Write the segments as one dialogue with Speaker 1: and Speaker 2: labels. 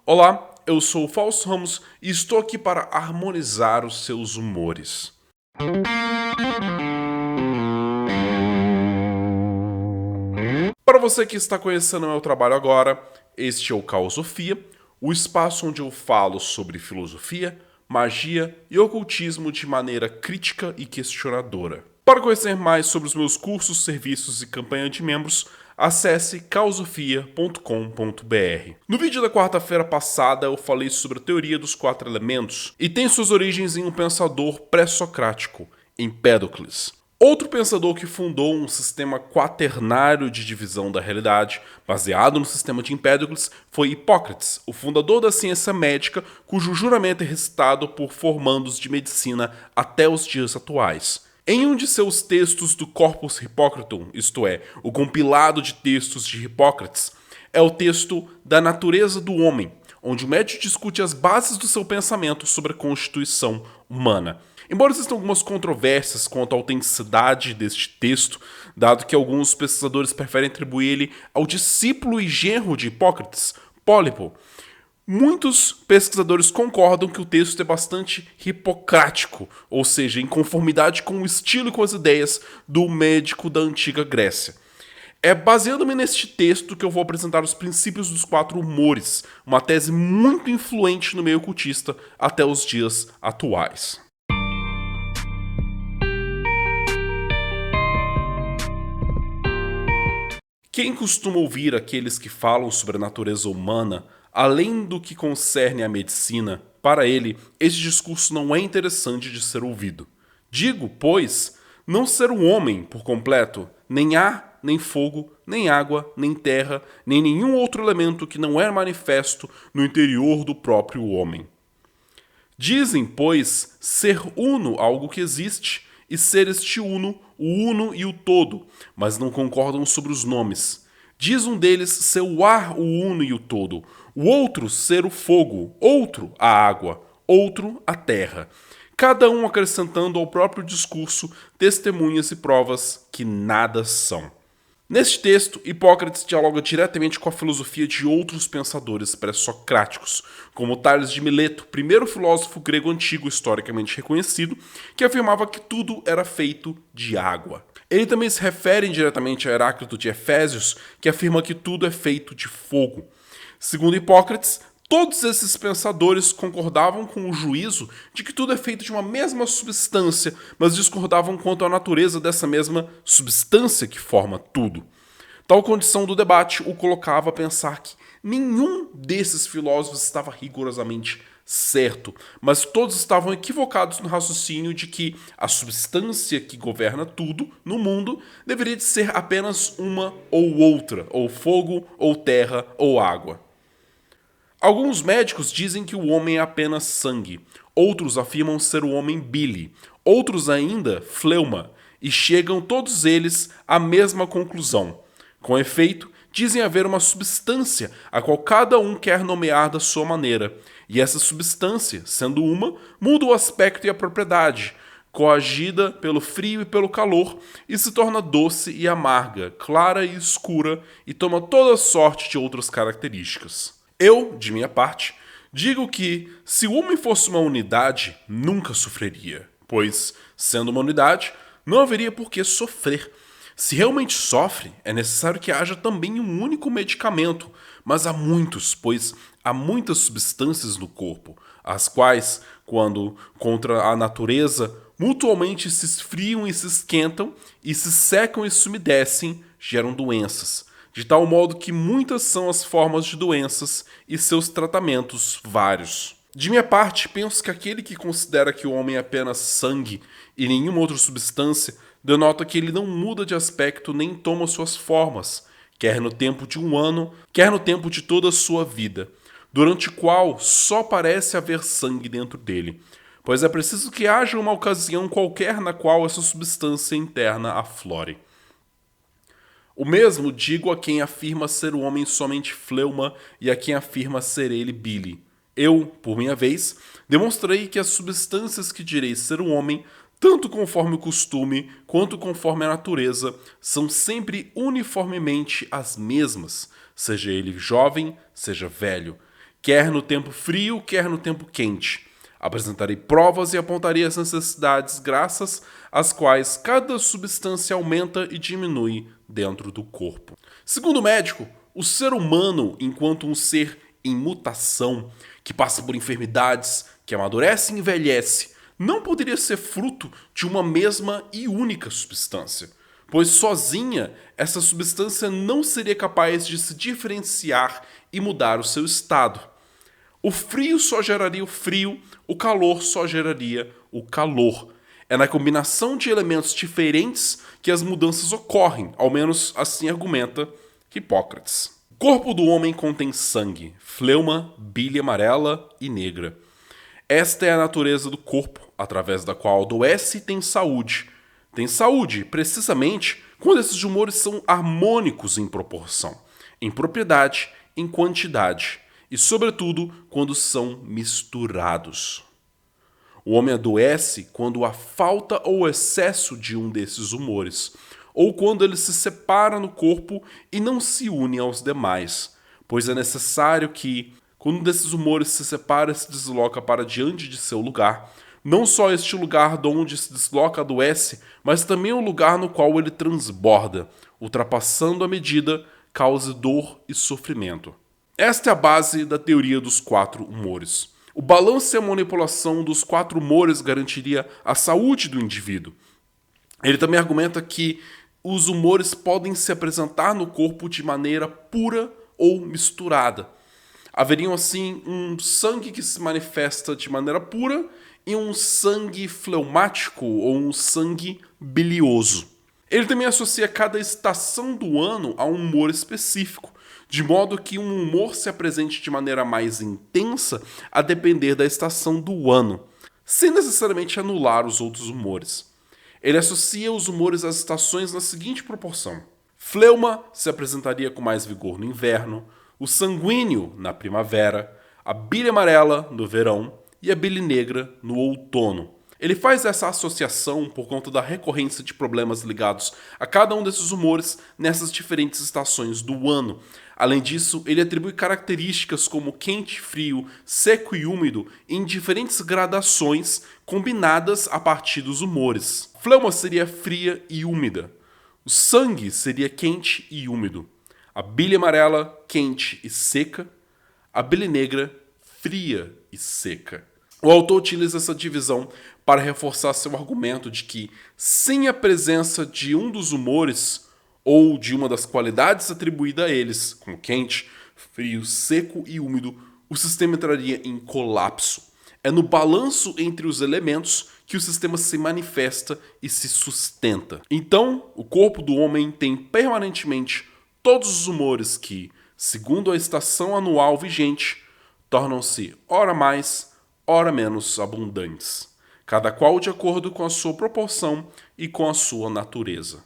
Speaker 1: Olá, eu sou o Fausto Ramos e estou aqui para harmonizar os seus humores. Para você que está conhecendo meu trabalho agora, este é o Caosofia, o espaço onde eu falo sobre filosofia, magia e ocultismo de maneira crítica e questionadora. Para conhecer mais sobre os meus cursos, serviços e campanha de membros, acesse caosofia.com.br. No vídeo da quarta-feira passada eu falei sobre a teoria dos 4 elementos e tem suas origens em um pensador pré-socrático, Empédocles. Outro pensador que fundou um sistema quaternário de divisão da realidade, baseado no sistema de Empédocles, foi Hipócrates, o fundador da ciência médica, cujo juramento é recitado por formandos de medicina até os dias atuais. Em um de seus textos do Corpus Hippocratum, isto é, o compilado de textos de Hipócrates, é o texto da natureza do homem, onde o médico discute as bases do seu pensamento sobre a constituição humana. Embora existam algumas controvérsias quanto à autenticidade deste texto, dado que alguns pesquisadores preferem atribuir ele ao discípulo e genro de Hipócrates, Pólipo, muitos pesquisadores concordam que o texto é bastante hipocrático, ou seja, em conformidade com o estilo e com as ideias do médico da antiga Grécia. É baseando-me neste texto que eu vou apresentar os princípios dos 4 humores, uma tese muito influente no meio ocultista até os dias atuais. Quem costuma ouvir aqueles que falam sobre a natureza humana, além do que concerne à medicina, para ele, este discurso não é interessante de ser ouvido. Digo, pois, não ser um homem por completo, nem ar, nem fogo, nem água, nem terra, nem nenhum outro elemento que não é manifesto no interior do próprio homem. Dizem, pois, ser uno algo que existe, e ser este uno, o uno e o todo, mas não concordam sobre os nomes. Diz um deles ser o ar, o uno e o todo, o outro ser o fogo, outro a água, outro a terra. Cada um acrescentando ao próprio discurso testemunhas e provas que nada são. Neste texto, Hipócrates dialoga diretamente com a filosofia de outros pensadores pré-socráticos, como Tales de Mileto, primeiro filósofo grego antigo historicamente reconhecido, que afirmava que tudo era feito de água. Ele também se refere indiretamente a Heráclito de Efésios, que afirma que tudo é feito de fogo. Segundo Hipócrates, todos esses pensadores concordavam com o juízo de que tudo é feito de uma mesma substância, mas discordavam quanto à natureza dessa mesma substância que forma tudo. Tal condição do debate o colocava a pensar que nenhum desses filósofos estava rigorosamente certo, mas todos estavam equivocados no raciocínio de que a substância que governa tudo no mundo deveria de ser apenas uma ou outra, ou fogo, ou terra, ou água. Alguns médicos dizem que o homem é apenas sangue, outros afirmam ser o homem bile, outros ainda fleuma, e chegam todos eles à mesma conclusão. Com efeito, dizem haver uma substância a qual cada um quer nomear da sua maneira, e essa substância, sendo uma, muda o aspecto e a propriedade, coagida pelo frio e pelo calor, e se torna doce e amarga, clara e escura, e toma toda sorte de outras características. Eu, de minha parte, digo que, se o homem fosse uma unidade, nunca sofreria, pois, sendo uma unidade, não haveria por que sofrer. Se realmente sofre, é necessário que haja também um único medicamento, mas há muitos, pois há muitas substâncias no corpo, as quais, quando contra a natureza, mutuamente se esfriam e se esquentam, e se secam e se umedecem, geram doenças. De tal modo que muitas são as formas de doenças e seus tratamentos vários. De minha parte, penso que aquele que considera que o homem é apenas sangue e nenhuma outra substância, denota que ele não muda de aspecto nem toma suas formas, quer no tempo de um ano, quer no tempo de toda a sua vida, durante o qual só parece haver sangue dentro dele, pois é preciso que haja uma ocasião qualquer na qual essa substância interna aflore. O mesmo digo a quem afirma ser o homem somente fleuma e a quem afirma ser ele bile. Eu, por minha vez, demonstrei que as substâncias que direi ser o homem, tanto conforme o costume quanto conforme a natureza, são sempre uniformemente as mesmas, seja ele jovem, seja velho, quer no tempo frio, quer no tempo quente. Apresentarei provas e apontarei as necessidades graças às quais cada substância aumenta e diminui dentro do corpo. Segundo o médico, o ser humano, enquanto um ser em mutação, que passa por enfermidades, que amadurece e envelhece, não poderia ser fruto de uma mesma e única substância, pois sozinha essa substância não seria capaz de se diferenciar e mudar o seu estado. O frio só geraria o frio, o calor só geraria o calor. É na combinação de elementos diferentes que as mudanças ocorrem, ao menos assim argumenta Hipócrates. O corpo do homem contém sangue, fleuma, bile amarela e negra. Esta é a natureza do corpo, através da qual adoece e tem saúde. Tem saúde, precisamente, quando esses humores são harmônicos em proporção, em propriedade, em quantidade e, sobretudo, quando são misturados. O homem adoece quando há falta ou excesso de um desses humores, ou quando ele se separa no corpo e não se une aos demais, pois é necessário que, quando um desses humores se separa e se desloca para diante de seu lugar, não só este lugar de onde se desloca adoece, mas também o lugar no qual ele transborda, ultrapassando a medida, cause dor e sofrimento. Esta é a base da teoria dos 4 humores. O balanço e a manipulação dos 4 humores garantiria a saúde do indivíduo. Ele também argumenta que os humores podem se apresentar no corpo de maneira pura ou misturada. Haveriam, assim, um sangue que se manifesta de maneira pura e um sangue fleumático ou um sangue bilioso. Ele também associa cada estação do ano a um humor específico, de modo que um humor se apresente de maneira mais intensa a depender da estação do ano, sem necessariamente anular os outros humores. Ele associa os humores às estações na seguinte proporção: fleuma se apresentaria com mais vigor no inverno, o sanguíneo na primavera, a bile amarela no verão e a bile negra no outono. Ele faz essa associação por conta da recorrência de problemas ligados a cada um desses humores nessas diferentes estações do ano. Além disso, ele atribui características como quente, frio, seco e úmido em diferentes gradações combinadas a partir dos humores. A fleuma seria fria e úmida. O sangue seria quente e úmido. A bile amarela, quente e seca. A bile negra, fria e seca. O autor utiliza essa divisão para reforçar seu argumento de que, sem a presença de um dos humores ou de uma das qualidades atribuídas a eles, como quente, frio, seco e úmido, o sistema entraria em colapso. É no balanço entre os elementos que o sistema se manifesta e se sustenta. Então, o corpo do homem tem permanentemente todos os humores que, segundo a estação anual vigente, tornam-se ora mais, ora menos abundantes, cada qual de acordo com a sua proporção e com a sua natureza.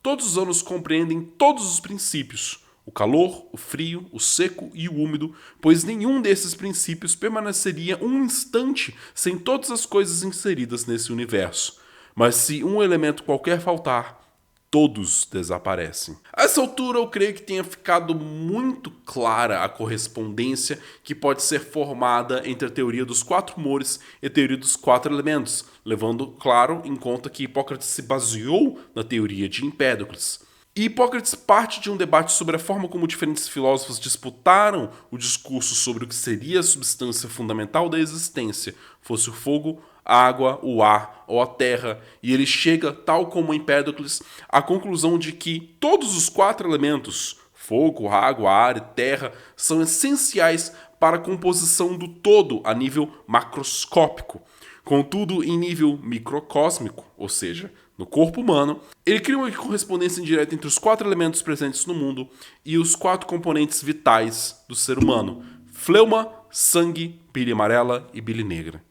Speaker 1: Todos os anos compreendem todos os princípios, o calor, o frio, o seco e o úmido, pois nenhum desses princípios permaneceria um instante sem todas as coisas inseridas nesse universo. Mas se um elemento qualquer faltar, todos desaparecem. A essa altura eu creio que tenha ficado muito clara a correspondência que pode ser formada entre a teoria dos 4 humores e a teoria dos 4 elementos, levando, claro, em conta que Hipócrates se baseou na teoria de Empédocles. E Hipócrates parte de um debate sobre a forma como diferentes filósofos disputaram o discurso sobre o que seria a substância fundamental da existência, fosse o fogo, a água, o ar ou a terra, e ele chega, tal como Empédocles, à conclusão de que todos os 4 elementos, fogo, água, ar e terra, são essenciais para a composição do todo a nível macroscópico. Contudo, em nível microcósmico, ou seja, no corpo humano, ele cria uma correspondência indireta entre os 4 elementos presentes no mundo e os 4 componentes vitais do ser humano: fleuma, sangue, bile amarela e bile negra.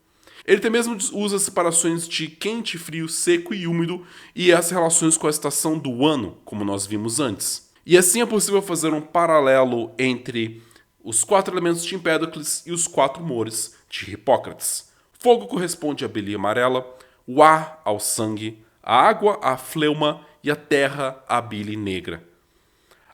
Speaker 1: Ele até mesmo usa as separações de quente, frio, seco e úmido e as relações com a estação do ano, como nós vimos antes. E assim é possível fazer um paralelo entre os 4 elementos de Empédocles e os 4 humores de Hipócrates. Fogo corresponde à bile amarela, o ar ao sangue, a água à fleuma e a terra à bile negra.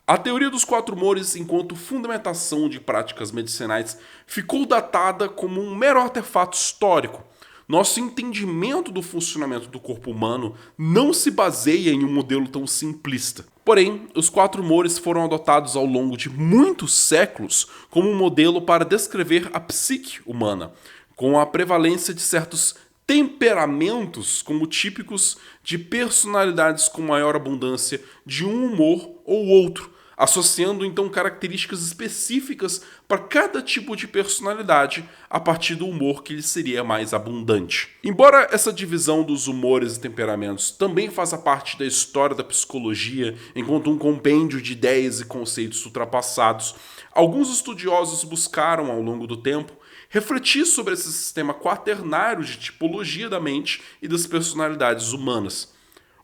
Speaker 1: A teoria dos quatro humores, enquanto fundamentação de práticas medicinais, ficou datada como um mero artefato histórico. Nosso entendimento do funcionamento do corpo humano não se baseia em um modelo tão simplista. Porém, os quatro humores foram adotados ao longo de muitos séculos como um modelo para descrever a psique humana, com a prevalência de certos temperamentos como típicos de personalidades com maior abundância de um humor ou outro, associando então características específicas para cada tipo de personalidade a partir do humor que lhe seria mais abundante. Embora essa divisão dos humores e temperamentos também faça parte da história da psicologia enquanto um compêndio de ideias e conceitos ultrapassados, alguns estudiosos buscaram ao longo do tempo refletir sobre esse sistema quaternário de tipologia da mente e das personalidades humanas.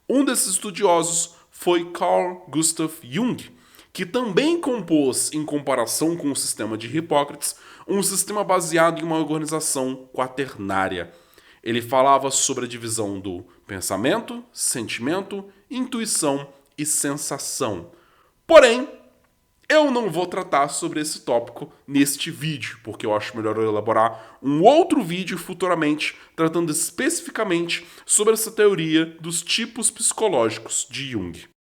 Speaker 1: Um desses estudiosos foi Carl Gustav Jung, que também compôs, em comparação com o sistema de Hipócrates, um sistema baseado em uma organização quaternária. Ele falava sobre a divisão do pensamento, sentimento, intuição e sensação. Porém, eu não vou tratar sobre esse tópico neste vídeo, porque eu acho melhor eu elaborar um outro vídeo futuramente tratando especificamente sobre essa teoria dos tipos psicológicos de Jung.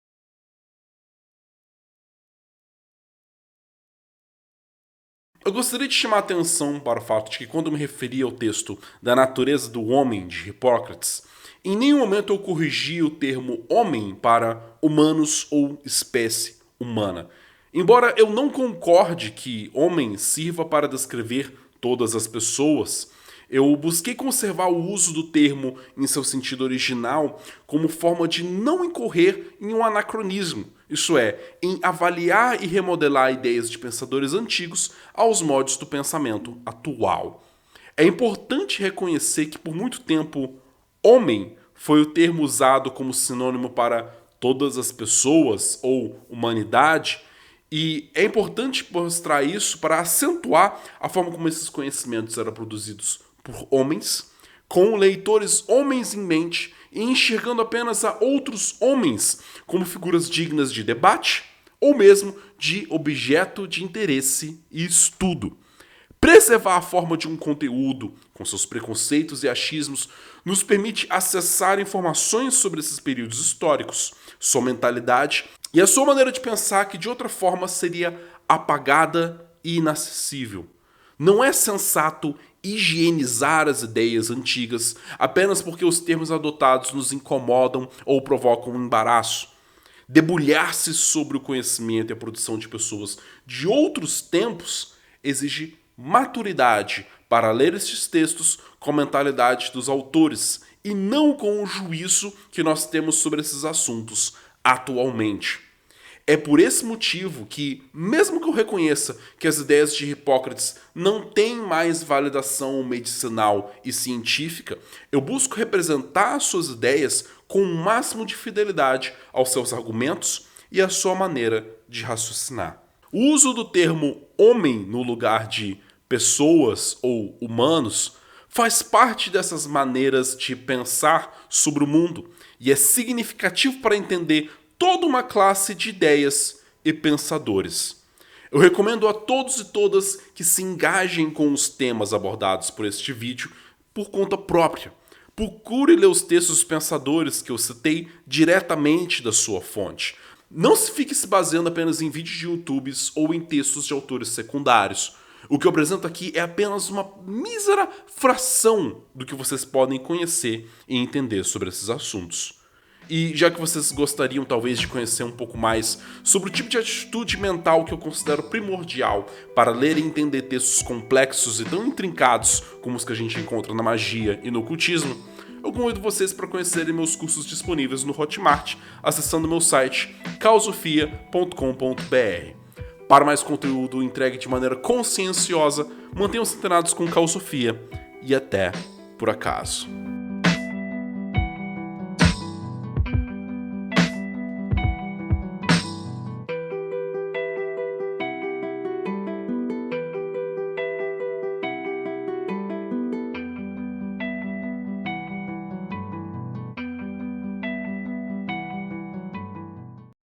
Speaker 1: Eu gostaria de chamar a atenção para o fato de que quando eu me referi ao texto da natureza do homem de Hipócrates, em nenhum momento eu corrigi o termo homem para humanos ou espécie humana. Embora eu não concorde que homem sirva para descrever todas as pessoas, eu busquei conservar o uso do termo em seu sentido original como forma de não incorrer em um anacronismo, isso é, em avaliar e remodelar ideias de pensadores antigos aos moldes do pensamento atual. É importante reconhecer que por muito tempo, homem foi o termo usado como sinônimo para todas as pessoas ou humanidade, e é importante mostrar isso para acentuar a forma como esses conhecimentos eram produzidos por homens, com leitores homens em mente e enxergando apenas a outros homens como figuras dignas de debate ou mesmo de objeto de interesse e estudo. Preservar a forma de um conteúdo, com seus preconceitos e achismos, nos permite acessar informações sobre esses períodos históricos, sua mentalidade e a sua maneira de pensar que de outra forma seria apagada e inacessível. Não é sensato higienizar as ideias antigas apenas porque os termos adotados nos incomodam ou provocam um embaraço. Debulhar-se sobre o conhecimento e a produção de pessoas de outros tempos exige maturidade para ler estes textos com a mentalidade dos autores e não com o juízo que nós temos sobre esses assuntos atualmente. É por esse motivo que, mesmo que eu reconheça que as ideias de Hipócrates não têm mais validação medicinal e científica, eu busco representar suas ideias com o máximo de fidelidade aos seus argumentos e à sua maneira de raciocinar. O uso do termo homem no lugar de pessoas ou humanos faz parte dessas maneiras de pensar sobre o mundo e é significativo para entender toda uma classe de ideias e pensadores. Eu recomendo a todos e todas que se engajem com os temas abordados por este vídeo por conta própria. Procure ler os textos dos pensadores que eu citei diretamente da sua fonte. Não se fique se baseando apenas em vídeos de YouTube ou em textos de autores secundários. O que eu apresento aqui é apenas uma mísera fração do que vocês podem conhecer e entender sobre esses assuntos. E já que vocês gostariam talvez de conhecer um pouco mais sobre o tipo de atitude mental que eu considero primordial para ler e entender textos complexos e tão intrincados como os que a gente encontra na magia e no ocultismo, eu convido vocês para conhecerem meus cursos disponíveis no Hotmart, acessando meu site causofia.com.br. Para mais conteúdo entregue de maneira conscienciosa, mantenham-se antenados com Causofia e até por acaso.